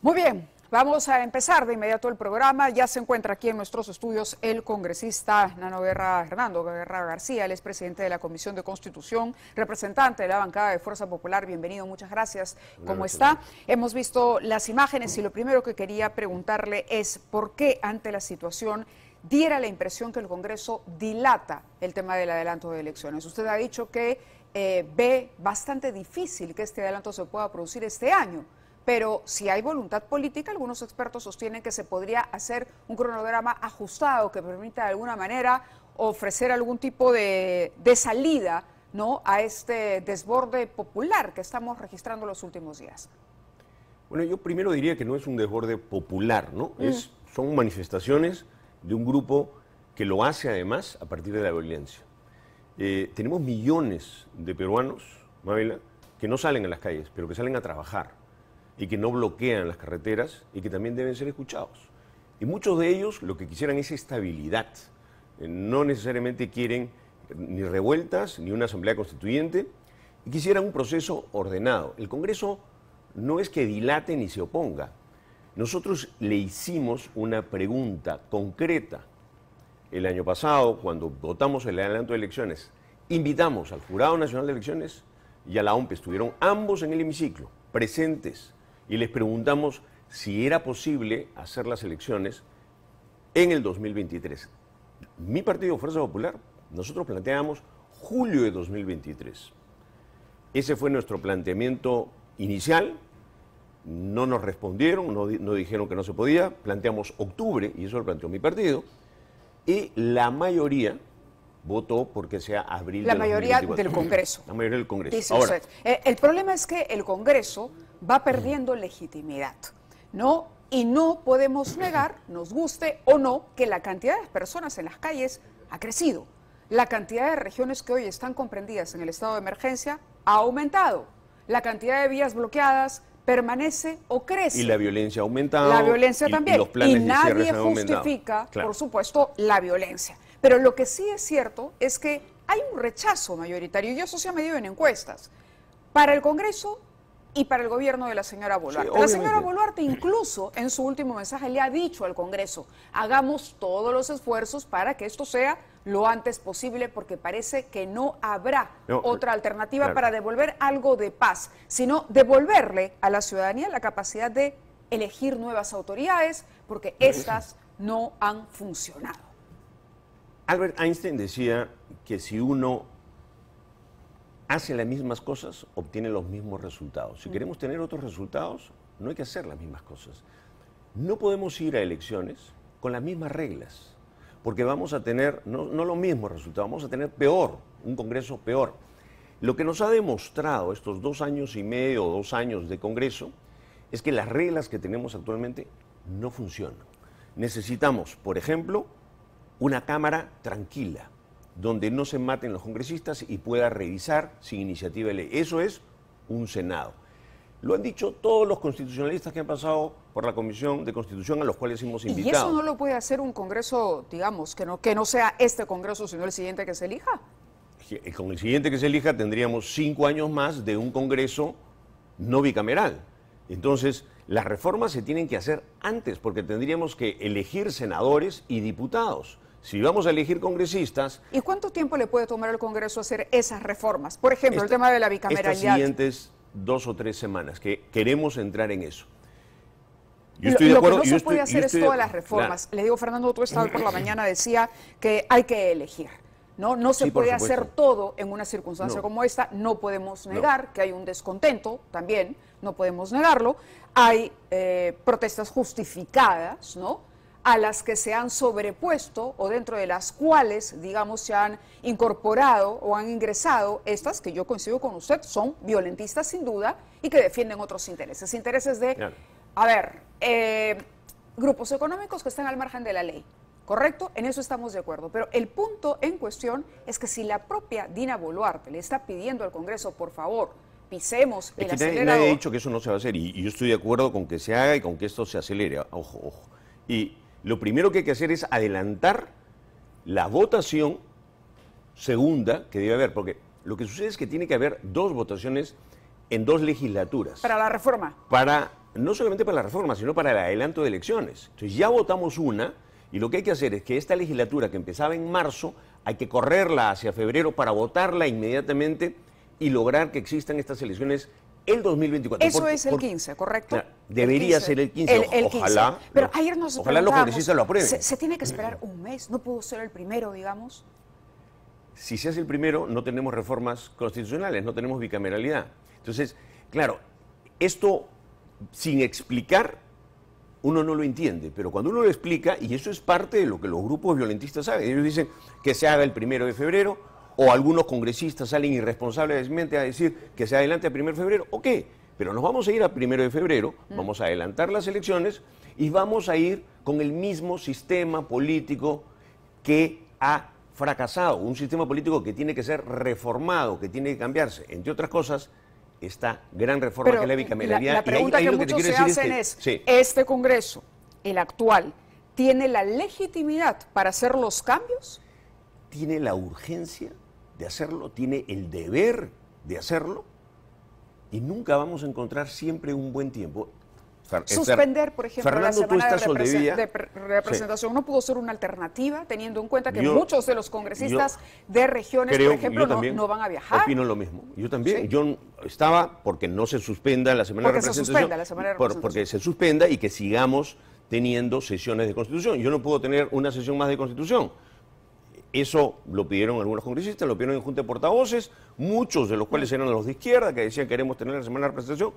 Muy bien, vamos a empezar de inmediato el programa. Ya se encuentra aquí en nuestros estudios el congresista Hernando Guerra García, él es presidente de la Comisión de Constitución, representante de la bancada de Fuerza Popular. Bienvenido, muchas gracias. ¿Cómo está? Hemos visto las imágenes y lo primero que quería preguntarle es por qué ante la situación diera la impresión que el Congreso dilata el tema del adelanto de elecciones. Usted ha dicho que ve bastante difícil que este adelanto se pueda producir este año. Pero si hay voluntad política, algunos expertos sostienen que se podría hacer un cronograma ajustado que permita de alguna manera ofrecer algún tipo de salida, ¿no?, a este desborde popular que estamos registrando los últimos días. Bueno, yo primero diría que no es un desborde popular, ¿no? Son manifestaciones de un grupo que lo hace además a partir de la violencia. Tenemos millones de peruanos, Mabela, que no salen a las calles, pero que salen a trabajar y que no bloquean las carreteras y que también deben ser escuchados. Y muchos de ellos lo que quisieran es estabilidad. No necesariamente quieren ni revueltas ni una asamblea constituyente y quisieran un proceso ordenado. El Congreso no es que dilate ni se oponga. Nosotros le hicimos una pregunta concreta el año pasado, cuando votamos el adelanto de elecciones. Invitamos al Jurado Nacional de Elecciones y a la OMP, estuvieron ambos en el hemiciclo, presentes, y les preguntamos si era posible hacer las elecciones en el 2023. Mi partido, Fuerza Popular, nosotros planteábamos julio de 2023. Ese fue nuestro planteamiento inicial, no nos respondieron, no dijeron que no se podía, planteamos octubre, y eso lo planteó mi partido, y la mayoría votó porque sea abril de 2024. La mayoría del Congreso. La mayoría del Congreso. Dice usted. El problema es que el Congreso va perdiendo legitimidad, ¿no? Y no podemos negar, nos guste o no, que la cantidad de personas en las calles ha crecido. La cantidad de regiones que hoy están comprendidas en el estado de emergencia ha aumentado. La cantidad de vías bloqueadas permanece o crece. Y la violencia ha aumentado. La violencia también. Y los planes y nadie de cierre justifica, claro, por supuesto, la violencia. Pero lo que sí es cierto es que hay un rechazo mayoritario, y eso se ha medido en encuestas, para el Congreso y para el gobierno de la señora Boluarte. Sí, la señora Boluarte incluso en su último mensaje le ha dicho al Congreso, hagamos todos los esfuerzos para que esto sea lo antes posible, porque parece que no habrá otra alternativa para devolver algo de paz, sino devolverle a la ciudadanía la capacidad de elegir nuevas autoridades, porque estas no han funcionado. Albert Einstein decía que si uno hace las mismas cosas, obtiene los mismos resultados. Si queremos tener otros resultados, no hay que hacer las mismas cosas. No podemos ir a elecciones con las mismas reglas, porque vamos a tener no los mismos resultados, vamos a tener peor, un Congreso peor. Lo que nos ha demostrado estos 2 años y medio o 2 años de Congreso es que las reglas que tenemos actualmente no funcionan. Necesitamos, por ejemplo, una Cámara tranquila, donde no se maten los congresistas y pueda revisar sin iniciativa de ley. Eso es un Senado. Lo han dicho todos los constitucionalistas que han pasado por la Comisión de Constitución, a los cuales hemos invitado. ¿Y eso no lo puede hacer un Congreso, digamos, que no sea este Congreso, sino el siguiente que se elija? Con el siguiente que se elija tendríamos 5 años más de un Congreso no bicameral. Entonces, las reformas se tienen que hacer antes, porque tendríamos que elegir senadores y diputados. Si vamos a elegir congresistas... ¿Y cuánto tiempo le puede tomar al Congreso hacer esas reformas? Por ejemplo, el tema de la bicameralidad. Estas siguientes 2 o 3 semanas, que queremos entrar en eso. Yo estoy de acuerdo. Lo que no se puede hacer es todas las reformas. Le digo, Fernando, tú estabas por la mañana, decía que hay que elegir. No se puede hacer todo en una circunstancia como esta. No podemos negar que hay un descontento también, no podemos negarlo. Hay protestas justificadas, ¿no?, a las que se han sobrepuesto o dentro de las cuales, digamos, se han incorporado o han ingresado estas, que yo coincido con usted, son violentistas sin duda y que defienden otros intereses. Intereses de, grupos económicos que están al margen de la ley. ¿Correcto? En eso estamos de acuerdo. Pero el punto en cuestión es que si la propia Dina Boluarte le está pidiendo al Congreso, por favor, pisemos el acelerador. Nadie ha dicho que eso no se va a hacer, y yo estoy de acuerdo con que se haga y con que esto se acelere. Ojo, ojo. Y lo primero que hay que hacer es adelantar la votación segunda que debe haber, porque lo que sucede es que tiene que haber 2 votaciones en 2 legislaturas. Para la reforma. Para no solamente para la reforma, sino para el adelanto de elecciones. Entonces ya votamos una, y lo que hay que hacer es que esta legislatura que empezaba en marzo, hay que correrla hacia febrero para votarla inmediatamente y lograr que existan estas elecciones el 2024. Eso es el 15, ¿correcto? Debería ser el 15, el 15. Ojalá. Pero ayer nos ojalá los congresistas lo aprueben. ¿Se tiene que esperar un mes? ¿No pudo ser el primero, digamos? Si se hace el primero, no tenemos reformas constitucionales, no tenemos bicameralidad. Entonces, claro, esto sin explicar, uno no lo entiende, pero cuando uno lo explica, y eso es parte de lo que los grupos violentistas saben, ellos dicen que se haga el 1 de febrero, o algunos congresistas salen irresponsablemente a decir que se adelante al 1 de febrero, ok, pero nos vamos a ir al 1 de febrero, vamos a adelantar las elecciones y vamos a ir con el mismo sistema político que ha fracasado, un sistema político que tiene que ser reformado, que tiene que cambiarse, entre otras cosas, esta gran reforma que es la bicameralidad. La pregunta que muchos se hacen es, ¿este Congreso, el actual, tiene la legitimidad para hacer los cambios? ¿Tiene la urgencia de hacerlo? ¿Tiene el deber de hacerlo? Y nunca vamos a encontrar siempre un buen tiempo. Suspender, por ejemplo, Fernando, la semana de representación no pudo ser una alternativa, teniendo en cuenta que muchos de los congresistas de regiones, por ejemplo, no van a viajar. Opino lo mismo. Yo también. ¿Sí? Yo estaba porque no se suspenda la semana de representación. Porque se suspenda y que sigamos teniendo sesiones de Constitución. Yo no puedo tener una sesión más de Constitución. Eso lo pidieron algunos congresistas, lo pidieron en Junta de Portavoces, muchos de los cuales eran los de izquierda, que decían queremos tener la semana de representación.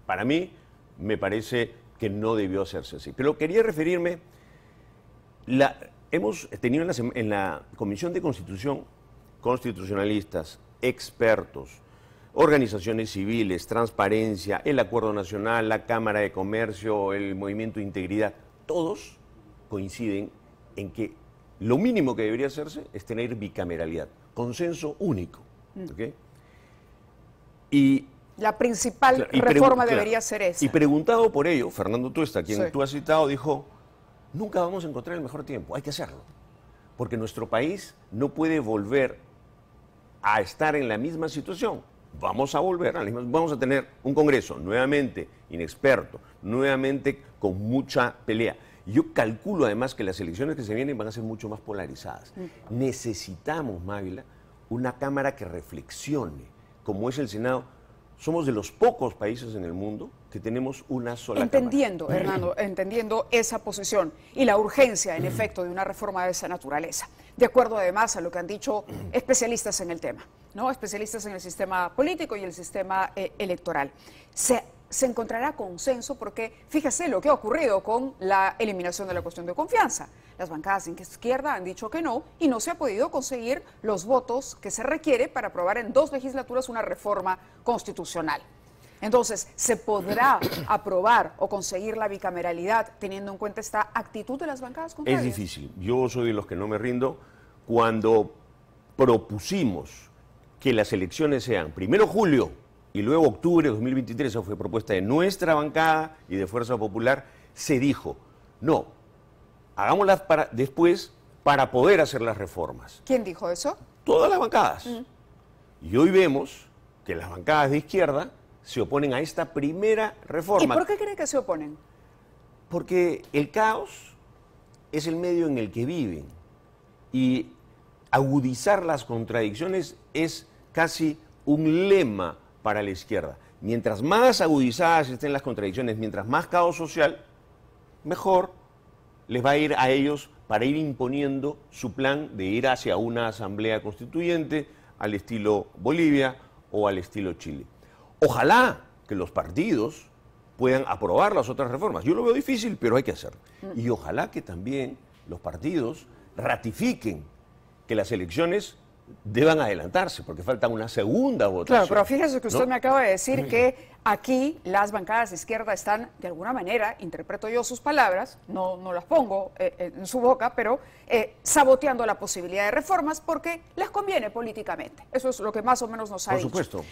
Para mí, me parece que no debió hacerse así. Pero quería referirme, hemos tenido en la Comisión de Constitución constitucionalistas, expertos, organizaciones civiles, transparencia, el Acuerdo Nacional, la Cámara de Comercio, el Movimiento de Integridad, todos coinciden en que lo mínimo que debería hacerse es tener bicameralidad, consenso único. ¿Okay? Y la principal reforma debería ser esa. Y preguntado por ello, Fernando Tuesta, quien tú has citado, dijo, nunca vamos a encontrar el mejor tiempo, hay que hacerlo. Porque nuestro país no puede volver a estar en la misma situación. Vamos a volver, vamos a tener un Congreso nuevamente inexperto, nuevamente con mucha pelea. Yo calculo además que las elecciones que se vienen van a ser mucho más polarizadas. Necesitamos, Mávila, una Cámara que reflexione, como es el Senado. Somos de los pocos países en el mundo que tenemos una sola Entendiendo, Cámara. Hernando, entendiendo esa posición y la urgencia, en efecto, de una reforma de esa naturaleza. De acuerdo, además, a lo que han dicho especialistas en el tema, ¿no? Especialistas en el sistema político y el sistema electoral. Se encontrará consenso porque, fíjese lo que ha ocurrido con la eliminación de la cuestión de confianza. Las bancadas de izquierda han dicho que no y no se ha podido conseguir los votos que se requiere para aprobar en 2 legislaturas una reforma constitucional. Entonces, ¿se podrá aprobar o conseguir la bicameralidad teniendo en cuenta esta actitud de las bancadas contrarias? Es difícil. Yo soy de los que no me rindo. Cuando propusimos que las elecciones sean 1 de julio y luego octubre de 2023, eso fue propuesta de nuestra bancada y de Fuerza Popular, se dijo, no, hagámoslas después para poder hacer las reformas. ¿Quién dijo eso? Todas las bancadas. Y hoy vemos que las bancadas de izquierda se oponen a esta primera reforma. ¿Y por qué creen que se oponen? Porque el caos es el medio en el que viven y agudizar las contradicciones es casi un lema para la izquierda. Mientras más agudizadas estén las contradicciones, mientras más caos social, mejor les va a ir a ellos para ir imponiendo su plan de ir hacia una asamblea constituyente al estilo Bolivia o al estilo Chile. Ojalá que los partidos puedan aprobar las otras reformas. Yo lo veo difícil, pero hay que hacerlo. Y ojalá que también los partidos ratifiquen que las elecciones deban adelantarse, porque falta una segunda votación. Claro, pero fíjese que usted me acaba de decir que aquí las bancadas de izquierda están, de alguna manera, interpreto yo sus palabras, no las pongo en su boca, pero saboteando la posibilidad de reformas porque les conviene políticamente. Eso es lo que más o menos nos ha dicho. Por supuesto.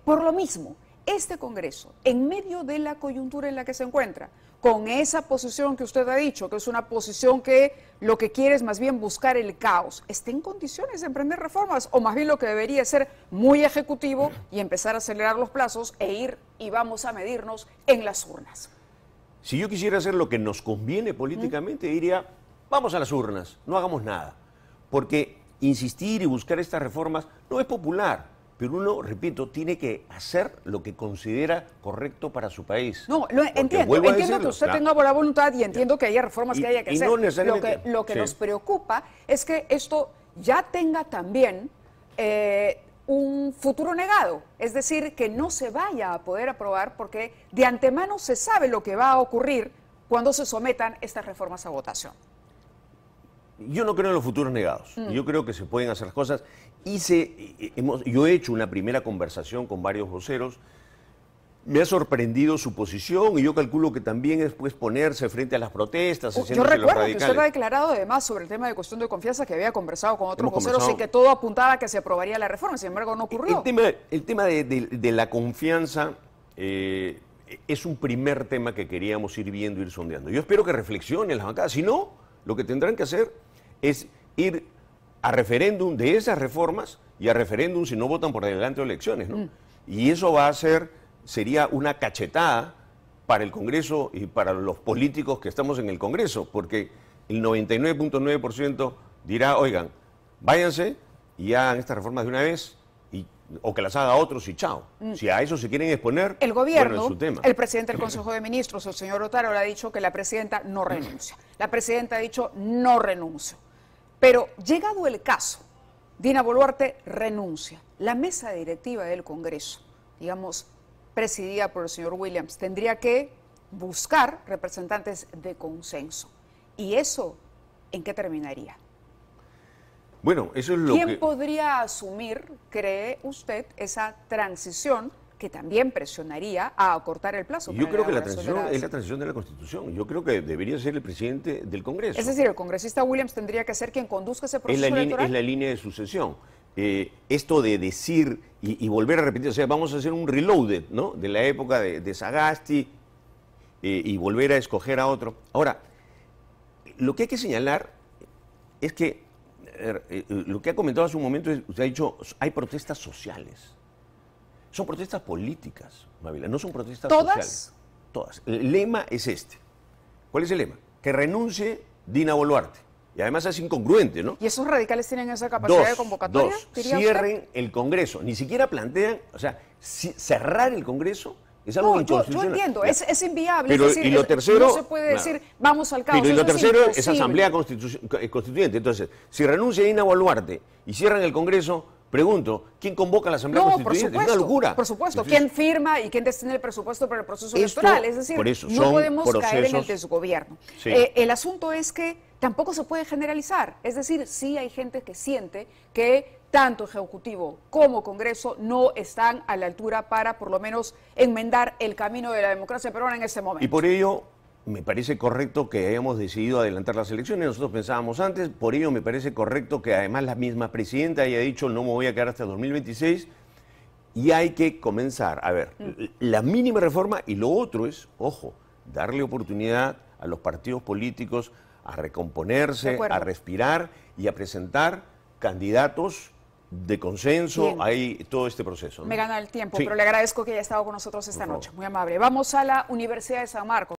Por lo mismo, este Congreso, en medio de la coyuntura en la que se encuentra, con esa posición que usted ha dicho, que es una posición que lo que quiere es más bien buscar el caos, ¿está en condiciones de emprender reformas? O más bien lo que debería ser muy ejecutivo y empezar a acelerar los plazos e ir y vamos a medirnos en las urnas. Si yo quisiera hacer lo que nos conviene políticamente, diría, vamos a las urnas, no hagamos nada. Porque insistir y buscar estas reformas no es popular. Pero uno, repito, tiene que hacer lo que considera correcto para su país. No, entiendo que usted tenga buena voluntad y entiendo que haya reformas que haya que hacer. No necesariamente, lo que nos preocupa es que esto ya tenga también un futuro negado, es decir, que no se vaya a poder aprobar porque de antemano se sabe lo que va a ocurrir cuando se sometan estas reformas a votación. Yo no creo en los futuros negados. Yo creo que se pueden hacer las cosas. Yo he hecho una primera conversación con varios voceros. Me ha sorprendido su posición y yo calculo que también es pues, ponerse frente a las protestas. Yo recuerdo que usted ha declarado además sobre el tema de cuestión de confianza que había conversado con otros voceros y que todo apuntaba a que se aprobaría la reforma, sin embargo no ocurrió. El tema de la confianza es un primer tema que queríamos ir viendo, ir sondeando. Yo espero que reflexionen las bancadas. Si no, lo que tendrán que hacer es ir a referéndum de esas reformas y a referéndum si no votan por adelante o elecciones, ¿no? Y eso sería una cachetada para el Congreso y para los políticos que estamos en el Congreso, porque el 99.9% dirá, oigan, váyanse y hagan estas reformas de una vez, o que las haga otros y chao. Si a eso se quieren exponer, el gobierno, bueno, es su tema. El presidente del Consejo de Ministros, el señor Otárola, ha dicho que la presidenta no renuncia. La presidenta ha dicho no renuncio. Pero llegado el caso, Dina Boluarte renuncia. La mesa directiva del Congreso, digamos, presidida por el señor Williams, tendría que buscar representantes de consenso. ¿Y eso en qué terminaría? Bueno, eso es lo ¿Quién podría asumir, cree usted, esa transición que también presionaría a acortar el plazo? Yo creo que la transición es la transición de la Constitución. Yo creo que debería ser el presidente del Congreso. Es decir, el congresista Williams tendría que ser quien conduzca ese proceso electoral. Es la línea de sucesión. Esto de decir y volver a repetir, o sea, vamos a hacer un reloaded, ¿no? De la época de Sagasti y volver a escoger a otro. Ahora, lo que hay que señalar es que lo que ha comentado hace un momento, usted ha dicho, hay protestas sociales. Son protestas políticas, Mávila, no son protestas sociales. Todas. El lema es este. ¿Cuál es el lema? Que renuncie Dina Boluarte. Y además es incongruente, ¿no? ¿Y esos radicales tienen esa capacidad de convocatoria? Cierren el Congreso. Ni siquiera plantean, o sea, cerrar el Congreso es algo inconstitucional. Yo entiendo, es inviable. Pero, es decir, y lo tercero, no se puede decir, vamos al caos. Pero y lo tercero es asamblea constituyente. Entonces, si renuncia Dina Boluarte y cierran el Congreso, pregunto, ¿quién convoca a la asamblea constituyente? Es una locura. Por supuesto, ¿quién firma y quién destina el presupuesto para el proceso electoral? Es decir, no podemos caer en el desgobierno. Sí. El asunto es que tampoco se puede generalizar. Es decir, sí hay gente que siente que tanto Ejecutivo como Congreso no están a la altura para, por lo menos, enmendar el camino de la democracia peruana en este momento. Y por ello, me parece correcto que hayamos decidido adelantar las elecciones. Nosotros pensábamos antes, por ello me parece correcto que además la misma presidenta haya dicho no me voy a quedar hasta 2026 y hay que comenzar a ver la mínima reforma y lo otro es, ojo, darle oportunidad a los partidos políticos a recomponerse, a respirar y a presentar candidatos de consenso. Hay todo este proceso, ¿no? Me gana el tiempo, pero le agradezco que haya estado con nosotros esta noche. Muy amable. Vamos a la Universidad de San Marcos.